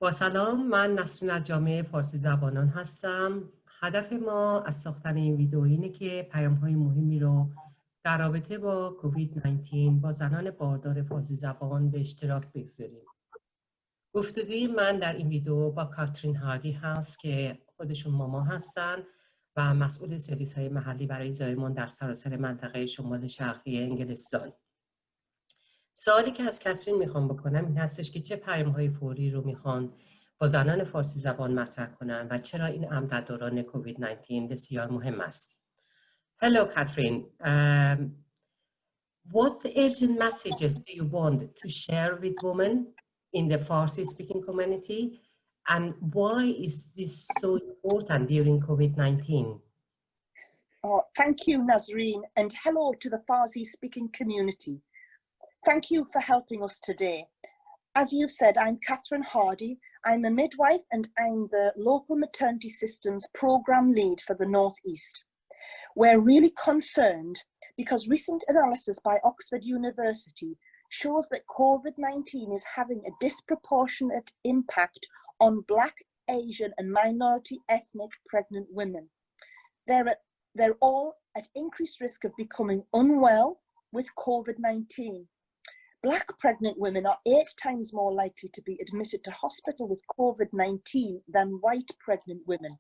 با سلام، من نسرین از جامعه فارسی زبانان هستم. هدف ما از ساختن این ویدیو اینه که پیام‌های مهمی رو در رابطه با کووید 19 با زنان باردار فارسی زبان به اشتراک بگذاریم. گفتگوی من در این ویدیو با کاترین هاردی هست که خودشون ماما هستن و مسئول سرویس‌های محلی برای زایمان در سراسر منطقه شمال شرقی انگلستان. سوالی که از کاترین میخوام بکنم این هستش که چه پیام‌های فوری رو میخوان با زنان فارسی زبان مطرح کنن و چرا این امر در دوران کووید 19 بسیار مهم است. Hello Catherine. What urgent messages do you want to share with women in the Farsi speaking community and why is this so important during COVID-19? Thank you, Nazreen, and hello to the Farsi speaking community. Thank you for helping us today. As you've said, I'm Catherine Hardy. I'm a midwife and I'm the local maternity systems program lead for the North East. We're really concerned because recent analysis by Oxford University shows that COVID-19 is having a disproportionate impact on Black, Asian and minority ethnic pregnant women. They're all at increased risk of becoming unwell with COVID-19. Black pregnant women are 8 times more likely to be admitted to hospital with COVID-19 than white pregnant women,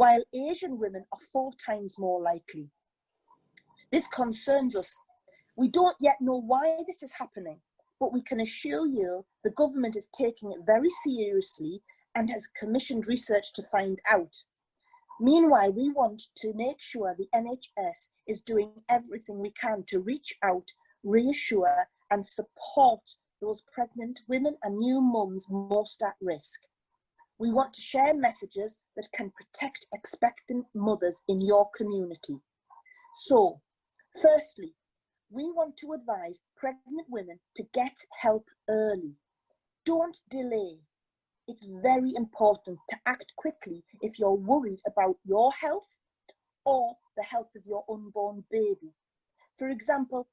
while Asian women are 4 times more likely. This concerns us. We don't yet know why this is happening, but we can assure you the government is taking it very seriously and has commissioned research to find out. Meanwhile, we want to make sure the NHS is doing everything we can to reach out, reassure and support those pregnant women and new mums most at risk. We want to share messages that can protect expectant mothers in your community. So, firstly, we want to advise pregnant women to get help early. Don't delay. It's very important to act quickly if you're worried about your health or the health of your unborn baby. For example,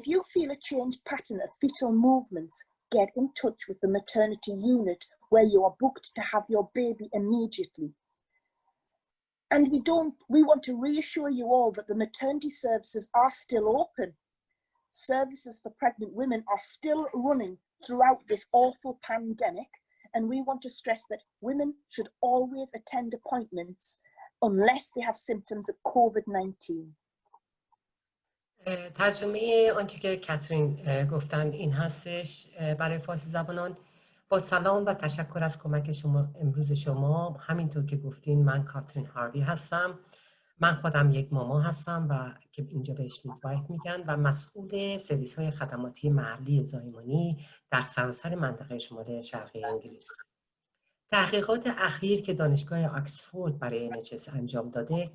if you feel a changed pattern of fetal movements, get in touch with the maternity unit where you are booked to have your baby immediately. And we want to reassure you all that the maternity services are still open. Services for pregnant women are still running throughout this awful pandemic. And we want to stress that women should always attend appointments unless they have symptoms of COVID-19. ترجمه آنچه که کاترین گفتن این هستش برای فارسی زبانان. با سلام و تشکر از کمک شما امروز شما. همینطور که گفتین من کاترین هاردی هستم. من خودم یک ماما هستم و که اینجا بهش میدوایف میگن و مسئول سرویس های خدماتی محلی زایمانی در سراسر منطقه شمال شرقی انگلیس. تحقیقات اخیر که دانشگاه آکسفورد برای NHS انجام داده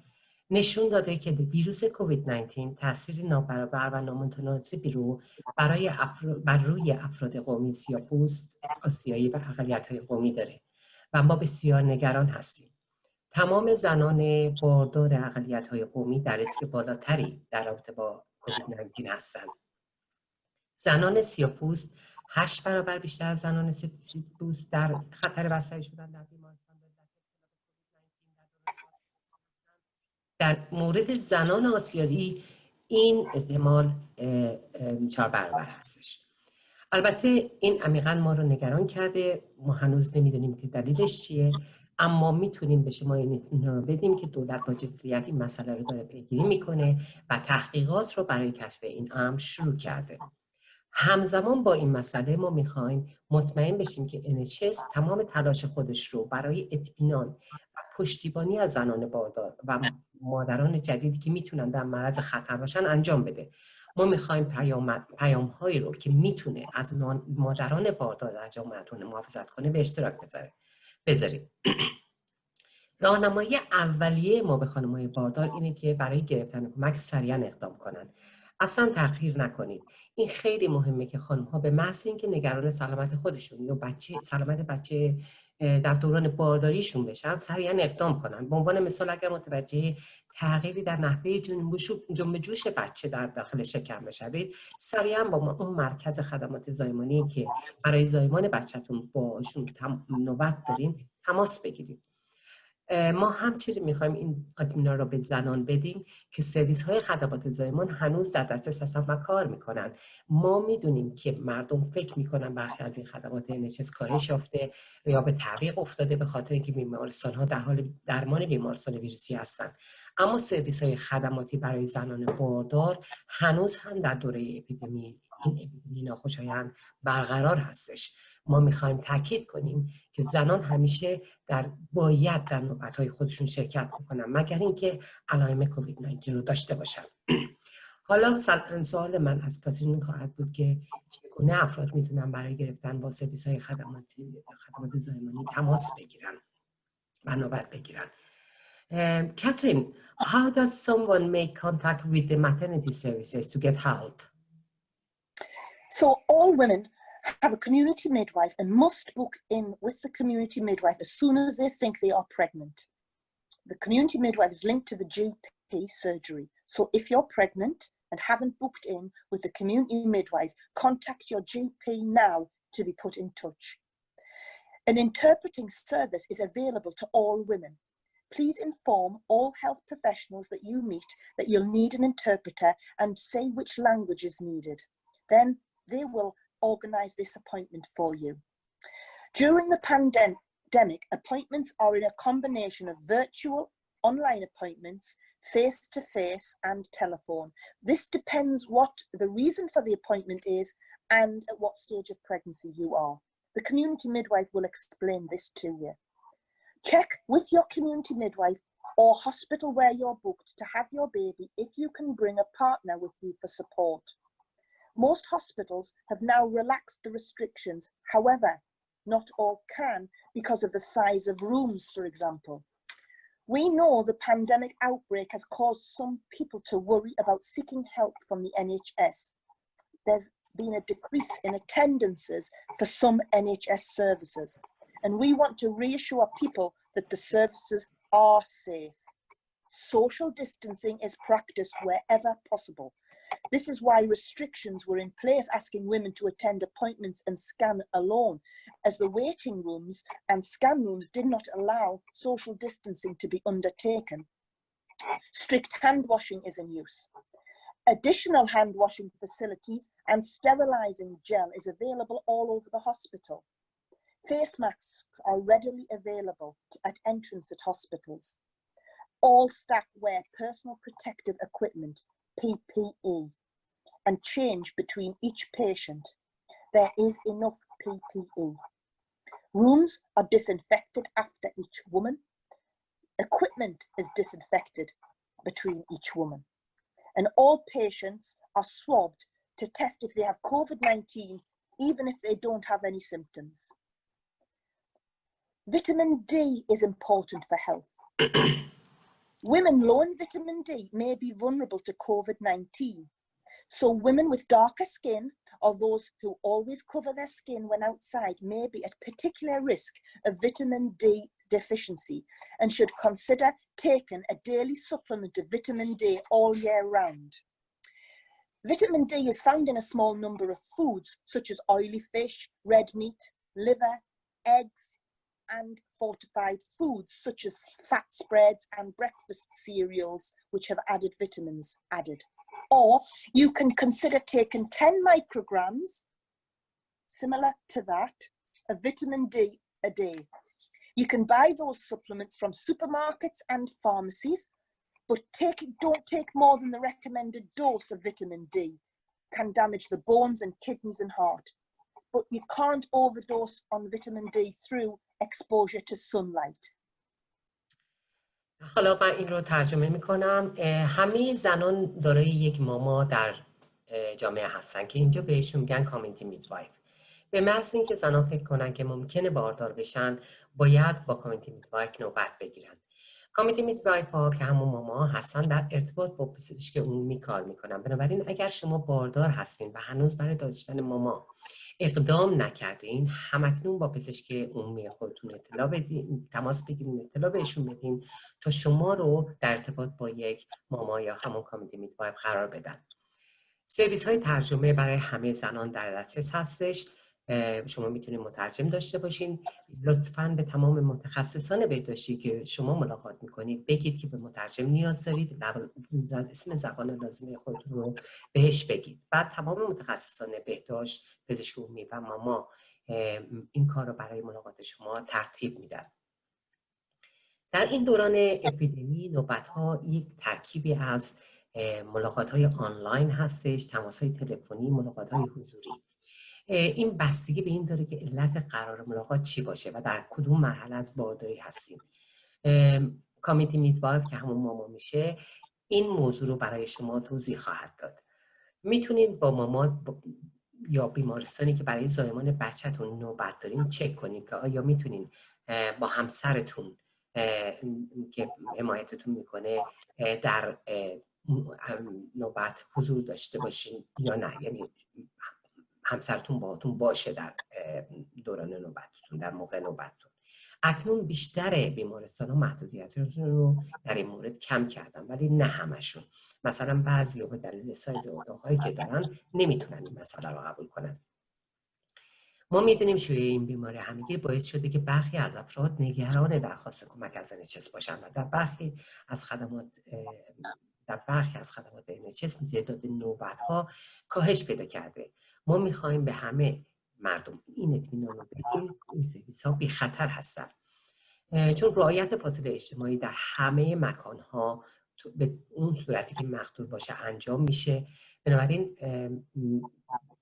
نشون داده که ویروس کووید 19 تاثیر نابرابر و نامتناسبی رو بر روی افراد قومی سیاه‌پوست، آسیایی و اقلیت‌های قومی داره و ما بسیار نگران هستیم. تمام زنان باردار اقلیت‌های قومی در ریسک بالاتری در رابطه با کووید 19 هستند. زنان سیاه‌پوست 8 برابر بیشتر از زنان سفیدپوست در خطر بستری شدن در بیمارستان در مورد زنان آسیایی این احتمال 4 برابر هستش. البته این عمیقاً ما رو نگران کرده. ما هنوز نمیدونیم که دلیلش چیه، اما میتونیم به شما این اطمینان رو بدیم که دولت با جدیت این مسئله رو داره پیگیری میکنه و تحقیقات رو برای کشف این امر شروع کرده. همزمان با این مسئله ما میخوایم مطمئن بشیم که NHS تمام تلاش خودش رو برای اطمینان و پشتیبانی از زنان باردار و مادران جدیدی که میتونن در معرض خطر باشن انجام بده. ما میخوایم پیام‌هایی رو که میتونه از مادران باردار در جامعه‌تون محافظت کنه به اشتراک بذاریم. راهنمایی اولیه ما به خانم‌های باردار اینه که برای گرفتن کمک سریعا اقدام کنن. اصلا تأخیر نکنید. این خیلی مهمه که خانم‌ها به محض اینکه نگران سلامت خودشون یا سلامت بچه در دوران بارداریشون بشن سریعا اقدام کنن. به عنوان مثال اگر متوجه تغییری در نحوه جنب جوش بچه در داخل شکم بشوید، سریعا با اون مرکز خدمات زایمانی که برای زایمان بچه‌تون باشون نوبت دارین تماس بگیرید. ما همچنین میخوایم این اطمینان را به زنان بدیم که سرویس های خدمات زایمان هنوز در دسترس هستن و کار میکنن. ما میدونیم که مردم فکر میکنن برخی از این خدمات NHS کاهش یافته یا به تعویق افتاده به خاطر اینکه بیمارستان ها در حال درمان بیمارستان ویروسی هستن، اما سرویس های خدماتی برای زنان باردار هنوز هم در دوره اپیدمی ناخوشایند برقرار هستش. ما میخوایم تاکید کنیم که زنان همیشه باید در نوبت‌های خودشون شرکت بکنن مگر اینکه علائم کووید 19 رو داشته باشن. حالا سوال من از کاترین خواهد بود که چگونه افراد میتونن برای گرفتن با سرویس‌های خدمات زایمانی تماس بگیرن و نوبت بگیرن. Catherine, how does someone make contact with the maternity services to get help? So all women have a community midwife and must book in with the community midwife as soon as they think they are pregnant. The community midwife is linked to the GP surgery. So if you're pregnant and haven't booked in with the community midwife, contact your GP now to be put in touch. An interpreting service is available to all women. Please inform all health professionals that you meet that you'll need an interpreter and say which language is needed. Then they will organise this appointment for you. During the pandemic, appointments are in a combination of virtual, online appointments, face-to-face and telephone. This depends what the reason for the appointment is and at what stage of pregnancy you are. The community midwife will explain this to you. Check with your community midwife or hospital where you're booked to have your baby if you can bring a partner with you for support. Most hospitals have now relaxed the restrictions. However, not all can because of the size of rooms, for example. We know the pandemic outbreak has caused some people to worry about seeking help from the NHS. There's been a decrease in attendances for some NHS services, and we want to reassure people that the services are safe. Social distancing is practiced wherever possible. This is why restrictions were in place asking women to attend appointments and scan alone, as the waiting rooms and scan rooms did not allow social distancing to be undertaken. Strict hand washing is in use. Additional hand washing facilities and sterilising gel is available all over the hospital. Face masks are readily available at entrance at hospitals. All staff wear personal protective equipment, PPE, and change between each patient. There is enough PPE. Rooms are disinfected after each woman. Equipment is disinfected between each woman. And all patients are swabbed to test if they have COVID-19, even if they don't have any symptoms. Vitamin D is important for health. Women low in vitamin D may be vulnerable to COVID-19. So women with darker skin or those who always cover their skin when outside may be at particular risk of vitamin D deficiency and should consider taking a daily supplement of vitamin D all year round. Vitamin D is found in a small number of foods such as oily fish, red meat, liver, eggs, and fortified foods such as fat spreads and breakfast cereals which have added vitamins added. Or you can consider taking 10 micrograms, similar to that, of vitamin D a day. You can buy those supplements from supermarkets and pharmacies, but don't take more than the recommended dose of vitamin D. Can damage the bones and kidneys and heart. But you can't overdose on vitamin D through exposure to sunlight. حالا من این رو ترجمه میکنم. همه زنان دارای یک ماما در جامعه هستن که اینجا بهشون میگن کامیونیتی میدوایف. به محض اینکه زنان فکر کنن که ممکنه باردار بشن باید با کامیونیتی میدوایف نوبت بگیرن. کامیتی میدوایف ها که همون ماما هستن در ارتباط با پزشک عمومی کار میکنن. بنابراین اگر شما باردار هستین و هنوز برای داشتن ماما اقدام نکردین، همکنون با پزشک عمومی خودتون اطلاع بدین، تماس بگیرین، اطلاع بهشون بدین تا شما رو در ارتباط با یک ماما یا همون کامیتی میدوایف قرار بدن. سرویس های ترجمه برای همه زنان در دسترس هستش. شما میتونید مترجم داشته باشین. لطفاً به تمام متخصصان بهداشتی که شما ملاقات میکنید بگید که به مترجم نیاز دارید، اسم زبان لازمه خودتون رو بهش بگید. بعد تمام متخصصان بهداشت، پزشک عمومی و ماما این کار رو برای ملاقات شما ترتیب میدن. در این دوران اپیدمی نوبت‌ها یک ترکیبی از ملاقات‌های آنلاین هستش، تماس‌های تلفنی، ملاقات‌های حضوری. این بستگی به این داره که علت قرار ملاقات چی باشه و در کدوم مرحله از بارداری هستیم. کامیتی میدوایف که همون ماما میشه این موضوع رو برای شما توضیح خواهد داد. میتونید با ماما یا بیمارستانی که برای زایمان بچه‌تون نوبت دارین چک کنید که آیا میتونین با همسرتون که حمایتتون میکنه در نوبت حضور داشته باشین یا نه، یعنی همسرتون باهاتون باشه در دوران نوبتتون، در موقع نوبتتون. اکنون بیشتر بیمارستان‌ها محدودیتشون رو در این مورد کم کردن، ولی نه همشون. مثلا بعضی‌ها به دلیل سایز اتاق‌هایی که دارن نمیتونن این مسئله رو قبول کنن. ما میدونیم شیوع این بیماری همگیر باعث شده که برخی از افراد نگران درخواست کمک از NHS باشن و در برخی از خدمات NHS تعداد نوبت‌ها کاهش پیدا کرده. ما می‌خوایم به همه مردم این اطمینان رو بدیم این سرویس‌ها بی خطر هستن، چون رعایت فاصله اجتماعی در همه مکان‌ها به اون صورتی که مقدور باشه انجام میشه. بنابراین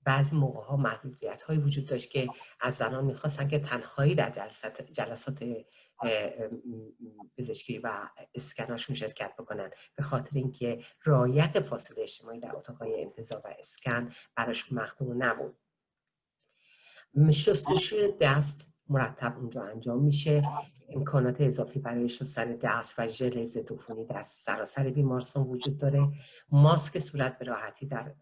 بعضی موقع‌ها محدودیت‌هایی وجود داشت که از زنان می‌خواستن که تنهایی در جلسات پزشکی و اسکناشون شرکت بکنن، به خاطر اینکه رعایت فاصله اجتماعی در اتاق‌های انتظار و اسکن براشون مقدور نبود. شستشوی دست مرتب اونجا انجام میشه. امکانات اضافی برای شستن دست و ژل ضدعفونی در سراسر بیمارستان وجود داره. ماسک صورت به راحتی در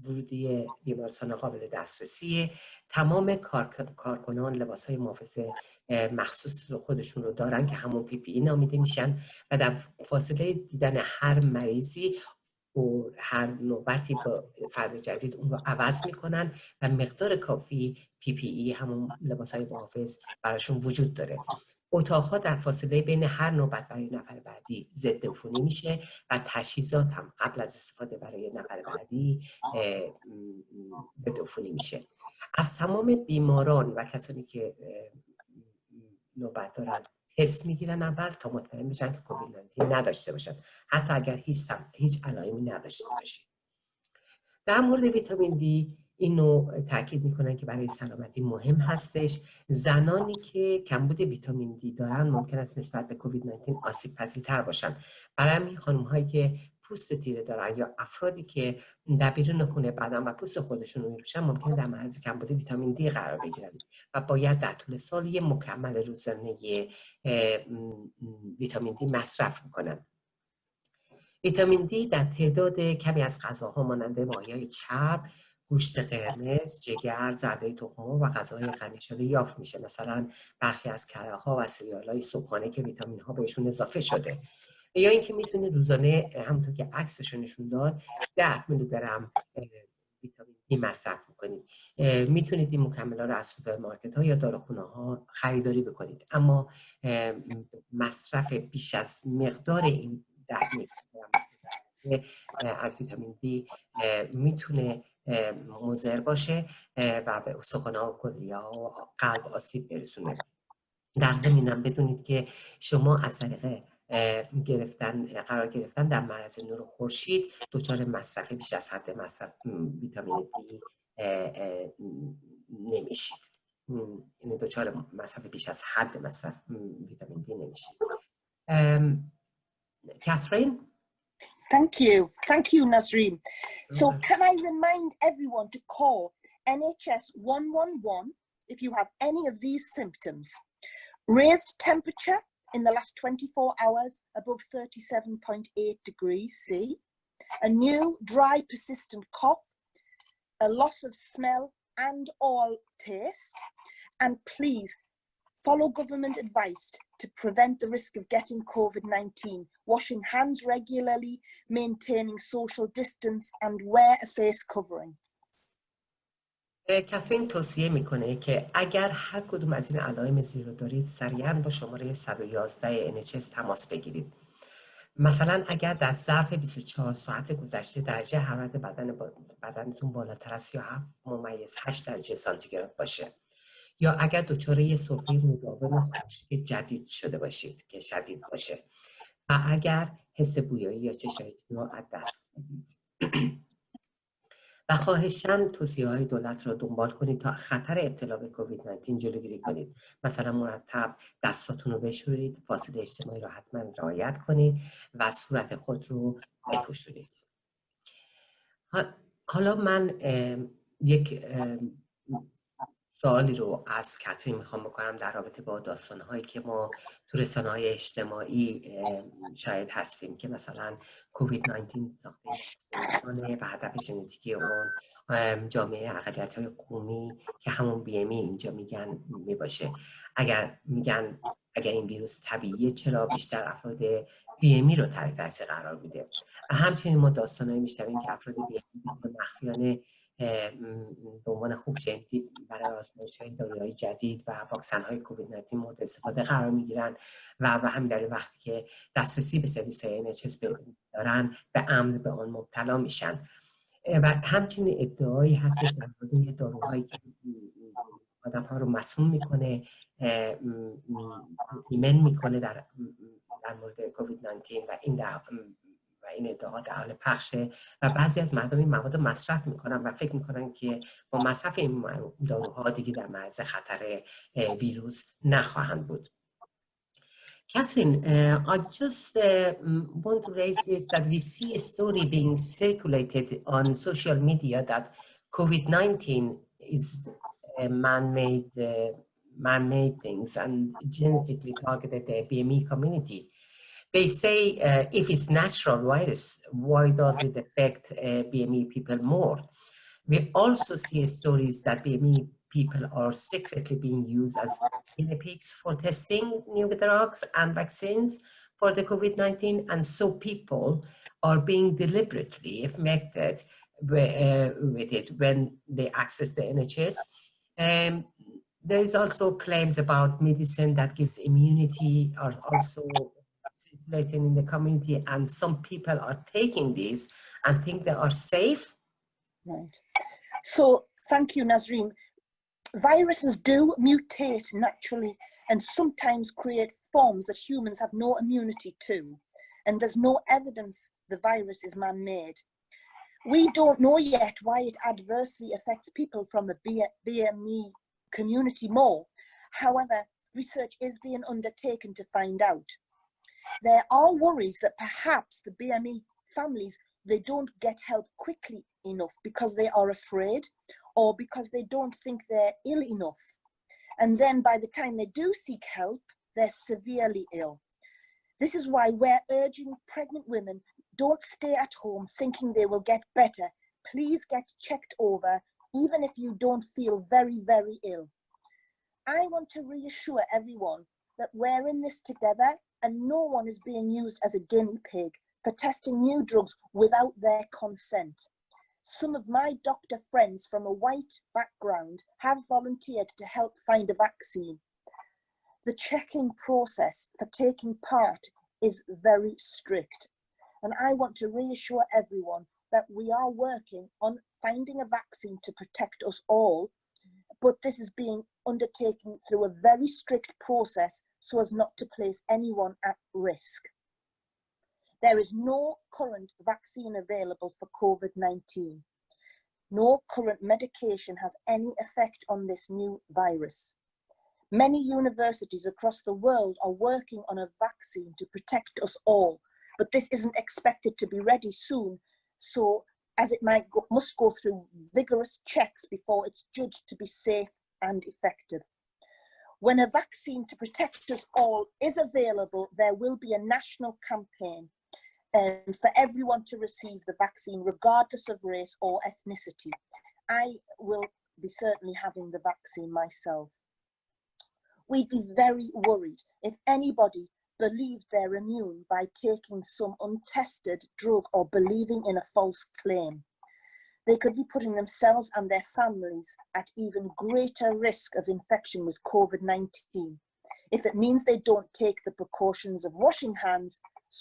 ورودی بیمارستان قابل دسترسیه. تمام کارکنان لباس‌های محافظ مخصوص خودشون رو دارن که همون PPE نامیده میشن و در فاصله دیدن هر مریضی و هر نوبتی با فرد جدید اون رو عوض میکنن و مقدار کافی PPE همون لباس‌های محافظ براشون وجود داره. اتاق‌ها در فاصله بین هر نوبت برای نفر بعدی ضد عفونی میشه و تجهیزات هم قبل از استفاده برای نفر بعدی ضد عفونی میشه. از تمام بیماران و کسانی که نوبت دارن تست میگیرن اول تا مطمئن بشن که کووید 19 نداشته باشن، حتی اگر هیچ علائمی نداشته باشید. در مورد ویتامین دی اینو تاکید میکنن که برای سلامتی مهم هستش. زنانی که کمبود ویتامین دی دارن ممکن است نسبت به کووید 19 آسیب پذیرتر باشن. برای همین خانم هایی که پوست تیره دارن یا افرادی که در بیرون خونه بدن و پوست خودشون رو میپوشن ممکنه در معرض کمبود ویتامین دی قرار بگیرن و باید در طول سال یه مکمل روزانه ویتامین دی مصرف کنن. ویتامین دی در تعداد کمی از غذاها مانند ماهی‌های چرب، گوشت قرمز، جگر، زرده تخم‌مرغ و غذاهای غنی شده یافت میشه. مثلا برخی از کره‌ها و سریال‌های صبحانه که ویتامین‌ها بهشون اضافه شده. یا اینکه میتونید روزانه همونطور که عکسش نشون داد 10 میلیگرم ویتامین دی مصرف کنید. میتونید این مکمل‌ها رو از سوپرمارکت‌ها یا داروخانه‌ها خریداری بکنید، اما مصرف بیش از مقدار این 10 میلیگرم از ویتامین دی میتونه مضر باشه و به استخوان‌ها و کلیه‌ها و قلب آسیب برسونه. در ضمن هم بدونید که شما از طریق قرار گرفتن در معرض نور خورشید دچار مصرف بیش از حد مصرف ویتامین دی نمیشید. یعنی دچار مصرف بیش از حد مصرف ویتامین دی نمیشید. کاترین؟ Thank you, Nazreen. So can I remind everyone to call NHS 111 if you have any of these symptoms: raised temperature, in the last 24 hours above 37.8 degrees C, a new dry persistent cough, a loss of smell and or taste, and please follow government advice to prevent the risk of getting COVID-19, washing hands regularly, maintaining social distance and wear a face covering. کاترین توصیه میکنه که اگر هر کدوم از این علائم زیر رو دارید سریعاً با شماره 111 NHS تماس بگیرید. مثلا اگر در ظرف 24 ساعت گذشته درجه حرارت بدنتون بالاتر از 37.8 درجه سانتیگراد باشه، یا اگر دچار یه سرفه مداوم خشک جدید شده باشید که شدید باشه، و اگر حس بویایی یا چشاییتون رو از دست بدید. و خواهشاً توصیه‌های دولت را دنبال کنید تا خطر ابتلا به کووید 19 جلوگیری کنید. مثلا مرتب دستاتون رو بشورید، فاصله اجتماعی را حتما رعایت کنید و صورت خود رو بپوشونید. حالا من یک سوالی رو از کاترین میخوام بکنم در رابطه با داستانهایی که ما تو رسانه‌های اجتماعی شاهد هستیم که مثلا کووید 19 ساخته انسانه و هدف ژنتیکی اون جامعه اقلیت‌های قومی که همون BME اینجا میگن میباشه. اگر این ویروس طبیعیه چرا بیشتر افراد BME رو تحت تاثیر قرار میده؟ و همچنین ما داستانهایی میشنویم که افراد BME مخفیانه به عنوان خوب ژنتیک برای آزمایش‌های داروهای جدید و واکسن‌های کووید 19 مورد استفاده قرار می‌گیرن و همین در وقتی که دسترسی به سرویس‌های NHS دارن به امن به آن مبتلا میشن. و همچنین ادعایی هستش در مورد داروهایی که آدم‌ها رو مسموم میکنه، ایمن میکنه در مورد کووید 19 و این ادعا در حال پخشه و بعضی از مردم این مواد مصرف میکنن و فکر میکنن که با مصرف این داروها دیگه در معرض خطر ویروس نخواهند بود. Catherine, I just want to raise this that we see a story being circulated on social media that COVID-19 is man-made things and genetically targeted the BME community. They say if it's natural virus, why does it affect BME people more? We also see stories that BME people are secretly being used as guinea pigs for testing new drugs and vaccines for the COVID-19, and so people are being deliberately affected with it when they access the NHS. There is also claims about medicine that gives immunity are also circulating in the community, and some people are taking these and think they are safe. Right. So thank you, Nazreen. Viruses do mutate naturally and sometimes create forms that humans have no immunity to, and there's no evidence the virus is man-made. We don't know yet why it adversely affects people from the BME community more. However, research is being undertaken to find out. There are worries that perhaps the BME families, they don't get help quickly enough because they are afraid or because they don't think they're ill enough. And then by the time they do seek help, they're severely ill. This is why we're urging pregnant women, don't stay at home thinking they will get better. Please get checked over, even if you don't feel very, very ill. I want to reassure everyone that we're in this together and no one is being used as a guinea pig for testing new drugs without their consent. Some of my doctor friends from a white background have volunteered to help find a vaccine. The checking process for taking part is very strict, and I want to reassure everyone that we are working on finding a vaccine to protect us all, but this is being undertaken through a very strict process so as not to place anyone at risk. There is no current vaccine available for COVID-19. No current medication has any effect on this new virus. Many universities across the world are working on a vaccine to protect us all, but this isn't expected to be ready soon, so as it must go through vigorous checks before it's judged to be safe and effective. When a vaccine to protect us all is available, there will be a national campaign for everyone to receive the vaccine, regardless of race or ethnicity. I will be certainly having the vaccine myself. We'd be very worried if anybody believed they're immune by taking some untested drug or believing in a false claim. They could be putting themselves and their families at even greater risk of infection with COVID-19 if it means they don't take the precautions of washing hands,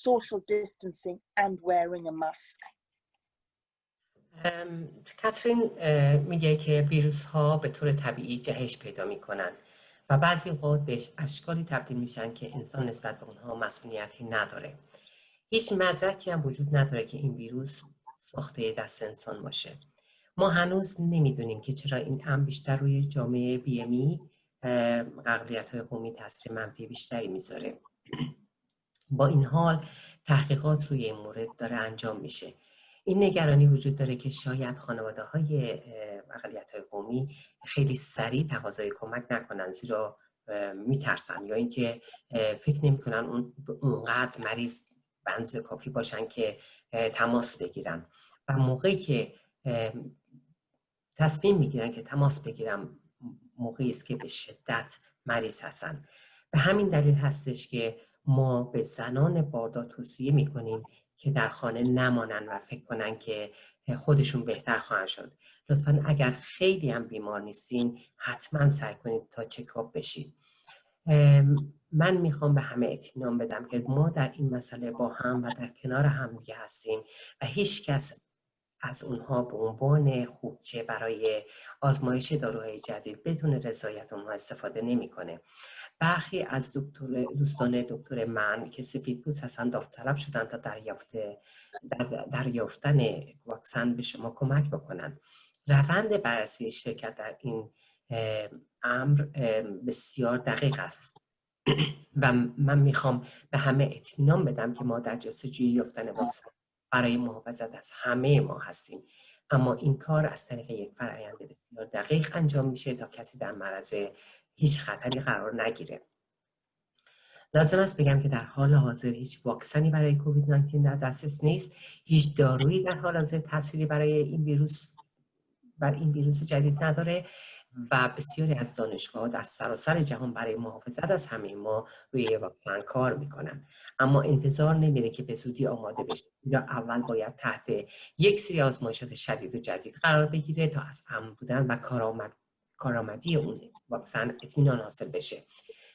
social distancing and wearing a mask. کاترین میگه که ویروس ها به طور طبیعی جهش پیدا میکنن و بعضی اوقات بهش اشکالی تبدیل میشن که انسان نسبت به اونها مسئولیتی نداره. هیچ مدرکی هم وجود نداره که این ویروس ساخته دست انسان باشه. ما هنوز نمیدونیم که چرا این امر بیشتر روی جامعه BME اقلیت‌های قومی تاثیر منفی بیشتری میذاره. با این حال تحقیقات روی این مورد داره انجام میشه. این نگرانی وجود داره که شاید خانواده‌های اقلیت‌های قومی خیلی سریع تقاضای کمک نکنن، زیرا میترسن یا اینکه فکر نمی‌کنن اونقدر مریض به اندازه کافی باشن که تماس بگیرن و موقعی که تصمیم میگیرن که تماس بگیرن موقعی است که به شدت مریض هستن. به همین دلیل هستش که ما به زنان باردار توصیه میکنیم که در خانه نمانن و فکر کنن که خودشون بهتر خواهند شد. لطفاً اگر خیلی هم بیمار نیستین حتما سعی کنید تا چکاپ بشید. من میخوام به همه اطمینان بدم که ما در این مسئله با هم و در کنار هم دیگه هستیم و هیچ کس از اونها به عنوان خوبچه برای آزمایش داروهای جدید بدون رضایت اونها استفاده نمیکنه. برخی از دوستان دکتر من که سفیدپوست هستن داوطلب شدن تا دریافتن واکسن به شما کمک بکنن. روند بررسی شرکت در این امر بسیار دقیق است و من میخوام به همه اطمینان بدم که ما در جستجوی یافتن واکسن برای محافظت از همه ما هستیم، اما این کار از طریق یک فرآیند بسیار دقیق انجام میشه تا کسی در معرض هیچ خطری قرار نگیره. لازم است بگم که در حال حاضر هیچ واکسنی برای کووید 19 در دسترس نیست. هیچ دارویی در حال حاضر تأثیری برای این ویروس جدید نداره و بسیاری از دانشگاه‌ها در سراسر جهان برای محافظت از همه ما روی واکسن کار میکنن، اما انتظار نمیره که به زودی آماده بشه. یا اول باید تحت یک سری آزمایشات شدید و جدید قرار بگیره تا از امن بودن و کارآمدی اون واکسن اطمینان حاصل بشه.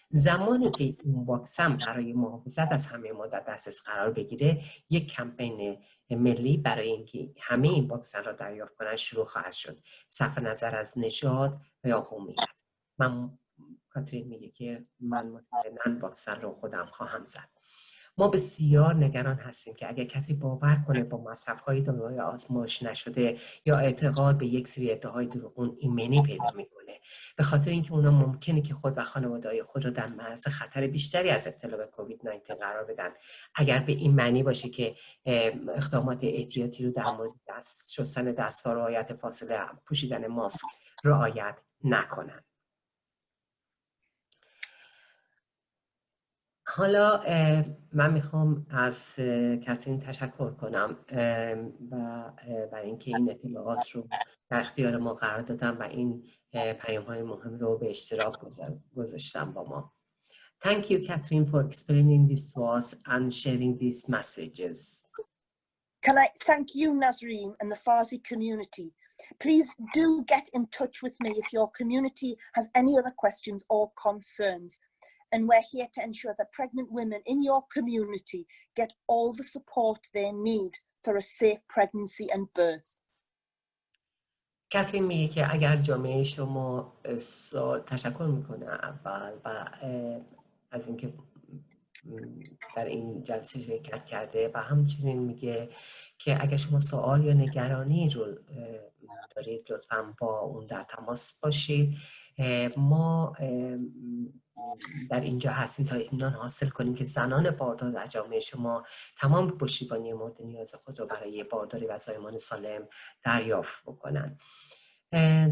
زمانی که این واکسن برای محافظت از همه ما در دسترس قرار بگیره، یک کمپین ملی برای اینکه همه این واکسن را دریافت کنند شروع خواهد شد، صرف نظر از نژاد و یا قومیت. کاترین میگه که من مطمئناً واکسن رو خودم خواهم زد. ما بسیار نگران هستیم که اگر کسی باور کنه با مصرف‌های داروهای آزمایش نشده یا اعتقاد به یک سری ادعاهای دروغون ایمنی پیدا میکنه، به خاطر اینکه اونا ممکنه که خود و خانواده‌های خود رو در معرض خطر بیشتری از ابتلا به کووید 19 قرار بدن اگر به این معنی باشه که اقدامات احتیاطی رو در مورد شستن دست‌ها، رعایت فاصله، پوشیدن ماسک رعایت نکنن. حالا من میخوام از کاترین تشکر کنم و برای اینکه این اطلاعات رو در اختیار ما قرار دادم و این پیام‌های مهم رو به اشتراک گذاشتم با ما. Thank you, Catherine, for explaining this to us and sharing these messages. Can I thank you, Nazreen, and the Farsi community. Please do get in touch with me if your community has any other questions or concerns. And we're here to ensure that pregnant women in your community get all the support they need for a safe pregnancy and birth. کاترین میگه که اگر جامعه شما تشکر میکنه اول و از اینکه در این جلسه شرکت کرده و همچنین میگه که اگر شما سوال یا نگرانی رو دارید لطفاً با اون در تماس باشید. ما در اینجا هستیم تا اطمینان حاصل کنیم که زنان باردار در جامعه شما تمام پشتیبانی مورد نیاز خود رو برای بارداری و زایمان سالم دریافت بکنن.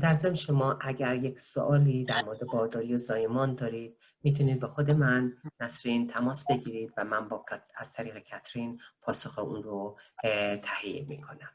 در ضمن شما اگر یک سوالی در مورد بارداری و زایمان دارید میتونید به خود من نسرین تماس بگیرید و من از طریق کاترین پاسخ اون رو تهیه میکنم.